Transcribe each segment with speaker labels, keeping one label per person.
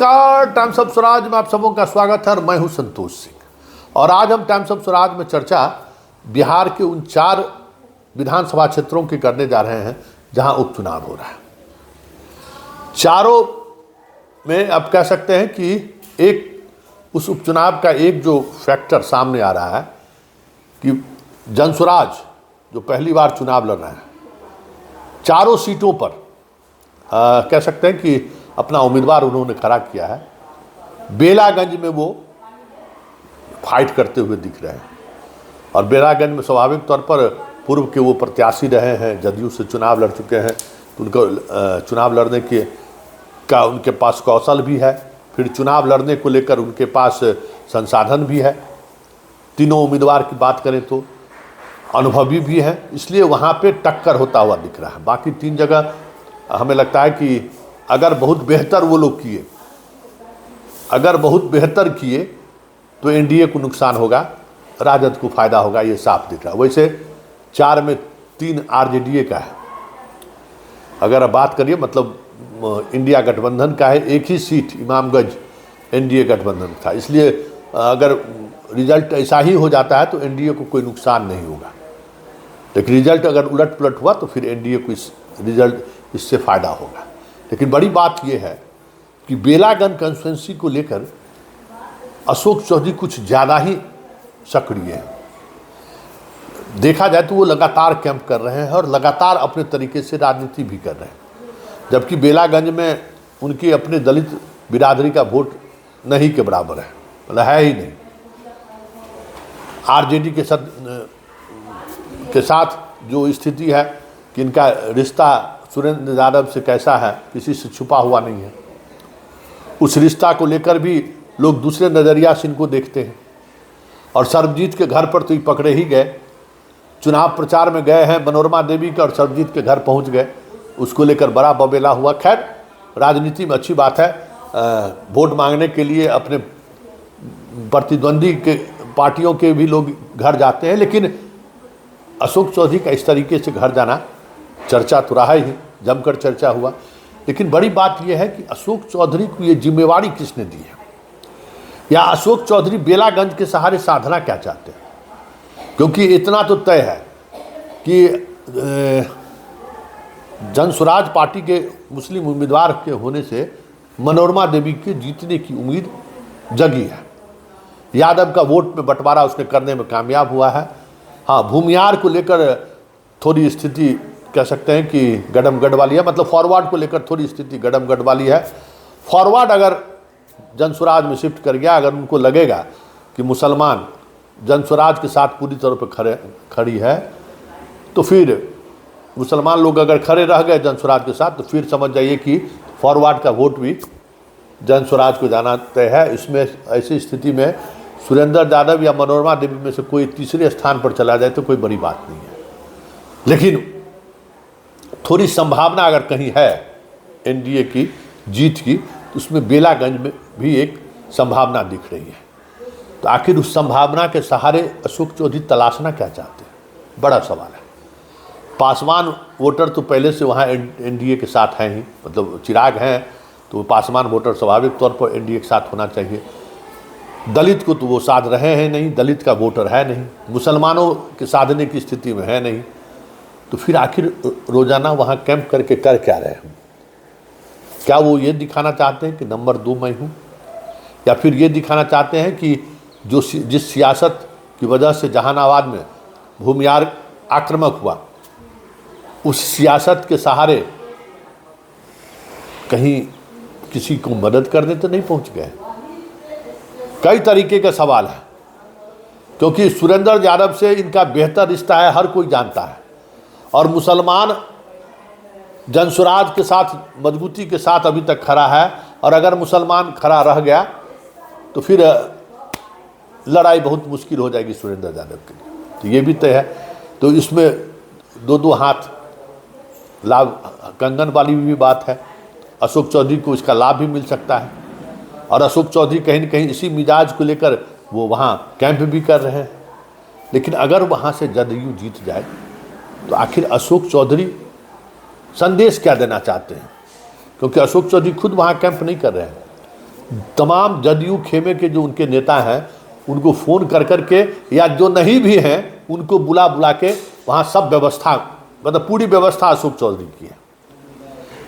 Speaker 1: नमस्कार, times of Swaraj में आप सबों का स्वागत है और मैं हूं संतोष सिंह। और आज हम टाइम्स ऑफ स्वराज में चर्चा बिहार के उन 4 विधानसभा क्षेत्रों की करने जा रहे हैं जहां उपचुनाव हो रहा है। चारों में आप कह सकते हैं कि एक उस उपचुनाव का एक जो फैक्टर सामने आ रहा है कि जनसुराज जो पहली बार चुनाव लड़ रहे हैं, चारों सीटों पर कह सकते हैं कि अपना उम्मीदवार उन्होंने खड़ा किया है। बेलागंज में वो फाइट करते हुए दिख रहे हैं और बेलागंज में स्वाभाविक तौर पर पूर्व के वो प्रत्याशी रहे हैं, जदयू से चुनाव लड़ चुके हैं, तो उनको चुनाव लड़ने का उनके पास कौशल भी है, फिर चुनाव लड़ने को लेकर उनके पास संसाधन भी है। तीनों उम्मीदवार की बात करें तो अनुभवी भी हैं, इसलिए वहाँ पे टक्कर होता हुआ दिख रहा है। बाकी 3 जगह हमें लगता है कि अगर बहुत बेहतर वो लोग किए, अगर बहुत बेहतर किए तो एनडीए को नुकसान होगा, राजद को फायदा होगा, ये साफ दिख रहा है। वैसे 4 में 3 आरजेडीए का है। अगर आप बात करिए मतलब इंडिया गठबंधन का है, एक ही सीट इमामगंज एनडीए गठबंधन था, इसलिए अगर रिजल्ट ऐसा ही हो जाता है तो एनडीए को कोई नुकसान नहीं होगा। लेकिन रिजल्ट अगर उलट पुलट हुआ तो फिर एनडीए को इससे फ़ायदा होगा। लेकिन बड़ी बात यह है कि बेलागंज कंस्टिट्यूंसी को लेकर अशोक चौधरी कुछ ज़्यादा ही सक्रिय हैं। देखा जाए तो वो लगातार कैंप कर रहे हैं और लगातार अपने तरीके से राजनीति भी कर रहे हैं, जबकि बेलागंज में उनकी अपने दलित बिरादरी का वोट नहीं के बराबर है, मतलब है ही नहीं। आरजेडी के साथ जो स्थिति है कि इनका रिश्ता सुरेंद्र यादव से कैसा है, किसी से छुपा हुआ नहीं है। उस रिश्ता को लेकर भी लोग दूसरे नज़रिया से इनको देखते हैं। और सर्वजीत के घर पर तो ये पकड़े ही गए, चुनाव प्रचार में गए हैं मनोरमा देवी के और सर्वजीत के घर पहुंच गए, उसको लेकर बड़ा बबेला हुआ। खैर, राजनीति में अच्छी बात है, वोट मांगने के लिए अपने प्रतिद्वंदी के पार्टियों के भी लोग घर जाते हैं, लेकिन अशोक चौधरी का इस तरीके से घर जाना चर्चा तो रहा ही, जमकर चर्चा हुआ। लेकिन बड़ी बात यह है कि अशोक चौधरी को ये जिम्मेवारी किसने दी है, या अशोक चौधरी बेलागंज के सहारे साधना क्या चाहते हैं। क्योंकि इतना तो तय है कि जनसुराज पार्टी के मुस्लिम उम्मीदवार के होने से मनोरमा देवी के जीतने की उम्मीद जगी है। यादव का वोट में बंटवारा उसने करने में कामयाब हुआ है। हाँ, भूमियार को लेकर थोड़ी स्थिति कह सकते हैं कि गडमगड वाली है, मतलब फॉरवर्ड को लेकर थोड़ी स्थिति गडमगड वाली है। फॉरवर्ड अगर जनसुराज में शिफ्ट कर गया, अगर उनको लगेगा कि मुसलमान जनसुराज के साथ पूरी तौर पर खड़ी है, तो फिर मुसलमान लोग अगर खड़े रह गए जनसुराज के साथ, तो फिर समझ जाइए कि फॉरवर्ड का वोट भी जनसुराज को जाना तय है। इसमें ऐसी स्थिति में सुरेंद्र यादव या मनोरमा देवी में से कोई तीसरे स्थान पर चला जाए तो कोई बड़ी बात नहीं है। लेकिन थोड़ी संभावना अगर कहीं है एनडीए की जीत की, तो उसमें बेलागंज में भी एक संभावना दिख रही है। तो आखिर उस संभावना के सहारे अशोक चौधरी तलाशना क्या चाहते हैं, बड़ा सवाल है। पासवान वोटर तो पहले से वहाँ एनडीए के साथ हैं ही, मतलब चिराग हैं तो पासवान वोटर स्वाभाविक तौर पर एनडीए के साथ होना चाहिए। दलित को तो वो साध रहे हैं नहीं, दलित का वोटर है नहीं, मुसलमानों के साधने की स्थिति में है नहीं, तो फिर आखिर रोज़ाना वहाँ कैंप करके कर क्या रहे हैं। क्या वो ये दिखाना चाहते हैं कि नंबर 2 मैं हूँ, या फिर ये दिखाना चाहते हैं कि जिस सियासत की वजह से जहानाबाद में भूमियार आक्रामक हुआ, उस सियासत के सहारे कहीं किसी को मदद करने तो नहीं पहुँच गए। कई तरीके का सवाल है, क्योंकि सुरेंद्र यादव से इनका बेहतर रिश्ता है, हर कोई जानता है। और मुसलमान जनसुराज के साथ मजबूती के साथ अभी तक खड़ा है, और अगर मुसलमान खड़ा रह गया तो फिर लड़ाई बहुत मुश्किल हो जाएगी सुरेंद्र यादव के लिए। तो ये भी तय है। तो इसमें 2 हाथ लाभ, कंगन वाली भी बात है। अशोक चौधरी को इसका लाभ भी मिल सकता है, और अशोक चौधरी कहीं न कहीं इसी मिजाज को लेकर वो वहाँ कैंप भी कर रहे हैं। लेकिन अगर वहाँ से जदयू जीत जाए तो आखिर अशोक चौधरी संदेश क्या देना चाहते हैं, क्योंकि अशोक चौधरी खुद वहाँ कैंप नहीं कर रहे हैं। तमाम जदयू खेमे के जो उनके नेता हैं उनको फ़ोन कर कर के, या जो नहीं भी हैं उनको बुला बुला के वहाँ सब व्यवस्था, मतलब पूरी व्यवस्था अशोक चौधरी की है।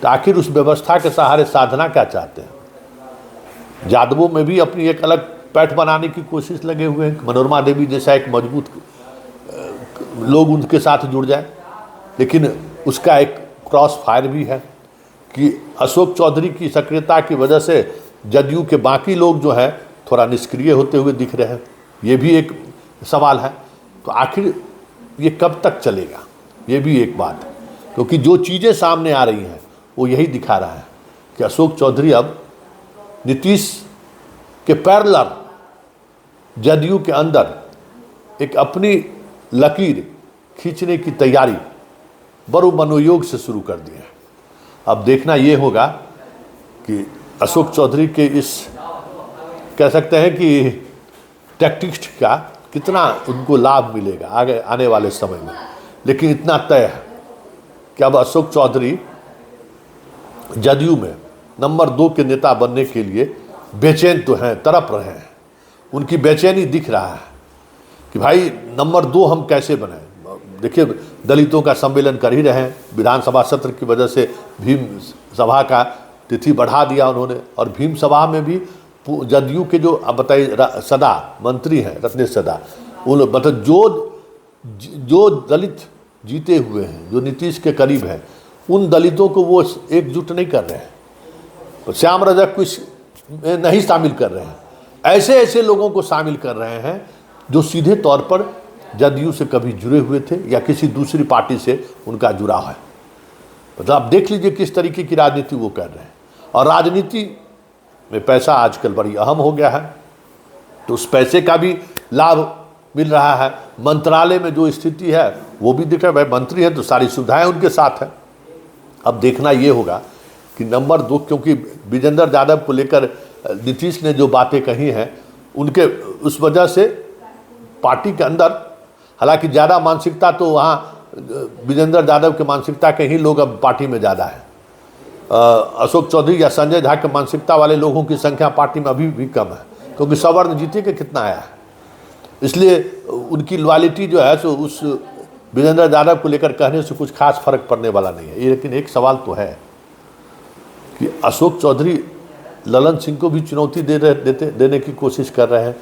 Speaker 1: तो आखिर उस व्यवस्था के सहारे साधना क्या चाहते हैं? यादवों में भी अपनी एक अलग पैठ बनाने की कोशिश लगे हुए हैं, मनोरमा देवी जैसा एक मजबूत लोग उनके साथ जुड़ जाए, लेकिन उसका एक क्रॉस फायर भी है कि अशोक चौधरी की सक्रियता की वजह से जदयू के बाकी लोग जो हैं थोड़ा निष्क्रिय होते हुए दिख रहे हैं। ये भी एक सवाल है। तो आखिर ये कब तक चलेगा, ये भी एक बात है, क्योंकि जो चीज़ें सामने आ रही हैं वो यही दिखा रहा है कि अशोक चौधरी अब नीतीश के पैरेलल जदयू के अंदर एक अपनी लकीर खींचने की तैयारी बड़े मनोयोग से शुरू कर दी है। अब देखना ये होगा कि अशोक चौधरी के इस, कह सकते हैं कि टैक्टिक्स का कितना उनको लाभ मिलेगा आगे आने वाले समय में। लेकिन इतना तय है कि अब अशोक चौधरी जदयू में नंबर 2 के नेता बनने के लिए बेचैन तो हैं, तड़प रहे हैं। उनकी बेचैनी दिख रहा है कि भाई नंबर 2 हम कैसे बनाएं। देखिए, दलितों का सम्मेलन कर ही रहे हैं, विधानसभा सत्र की वजह से भीम सभा का तिथि बढ़ा दिया उन्होंने, और भीम सभा में भी जदयू के जो अब बताइए सदा मंत्री हैं, रत्नेश सदा, उन मतलब जो दलित जीते हुए हैं, जो नीतीश के करीब हैं, उन दलितों को वो एकजुट नहीं कर रहे हैं, श्याम रजक को नहीं शामिल कर रहे हैं। ऐसे ऐसे लोगों को शामिल कर रहे हैं जो सीधे तौर पर जदयू से कभी जुड़े हुए थे या किसी दूसरी पार्टी से उनका जुड़ाव है। मतलब आप देख लीजिए किस तरीके की राजनीति वो कर रहे हैं। और राजनीति में पैसा आजकल बड़ी अहम हो गया है, तो उस पैसे का भी लाभ मिल रहा है। मंत्रालय में जो स्थिति है वो भी दिख रहा है, भाई मंत्री हैं तो सारी सुविधाएं उनके साथ हैं। अब देखना ये होगा कि नंबर 2, क्योंकि विजेंद्र यादव को लेकर नीतीश ने जो बातें कही हैं उनके उस वजह से पार्टी के अंदर, हालांकि ज़्यादा मानसिकता तो वहाँ विजेंद्र यादव के मानसिकता के ही लोग अब पार्टी में ज़्यादा है। अशोक चौधरी या संजय झा के मानसिकता वाले लोगों की संख्या पार्टी में अभी भी कम है, क्योंकि सवर्ण जीते के कितना आया है, इसलिए उनकी लॉयल्टी जो है सो उस विजेंद्र यादव को लेकर कहने से कुछ खास फर्क पड़ने वाला नहीं है। लेकिन एक सवाल तो है कि अशोक चौधरी ललन सिंह को भी चुनौती देने की कोशिश कर रहे हैं,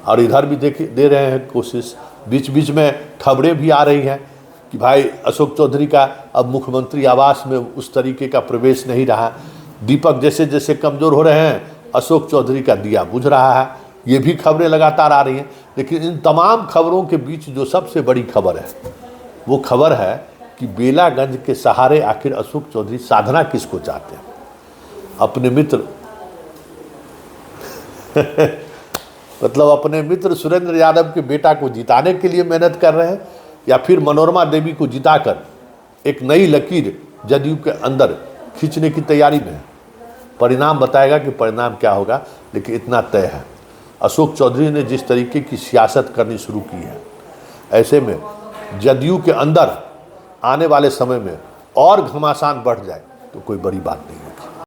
Speaker 1: और इधर भी दे रहे हैं कोशिश। बीच बीच में खबरें भी आ रही हैं कि भाई अशोक चौधरी का अब मुख्यमंत्री आवास में उस तरीके का प्रवेश नहीं रहा। दीपक जैसे जैसे कमज़ोर हो रहे हैं, अशोक चौधरी का दिया बुझ रहा है। ये भी खबरें लगातार आ रही हैं। लेकिन इन तमाम खबरों के बीच जो सबसे बड़ी खबर है वो खबर है कि बेलागंज के सहारे आखिर अशोक चौधरी साधना किसको चाहते हैं? अपने मित्र मतलब अपने मित्र सुरेंद्र यादव के बेटा को जिताने के लिए मेहनत कर रहे हैं, या फिर मनोरमा देवी को जिताकर एक नई लकीर जदयू के अंदर खींचने की तैयारी में है? परिणाम बताएगा कि परिणाम क्या होगा। लेकिन इतना तय है, अशोक चौधरी ने जिस तरीके की सियासत करनी शुरू की है, ऐसे में जदयू के अंदर आने वाले समय में और घमासान बढ़ जाए तो कोई बड़ी बात नहीं।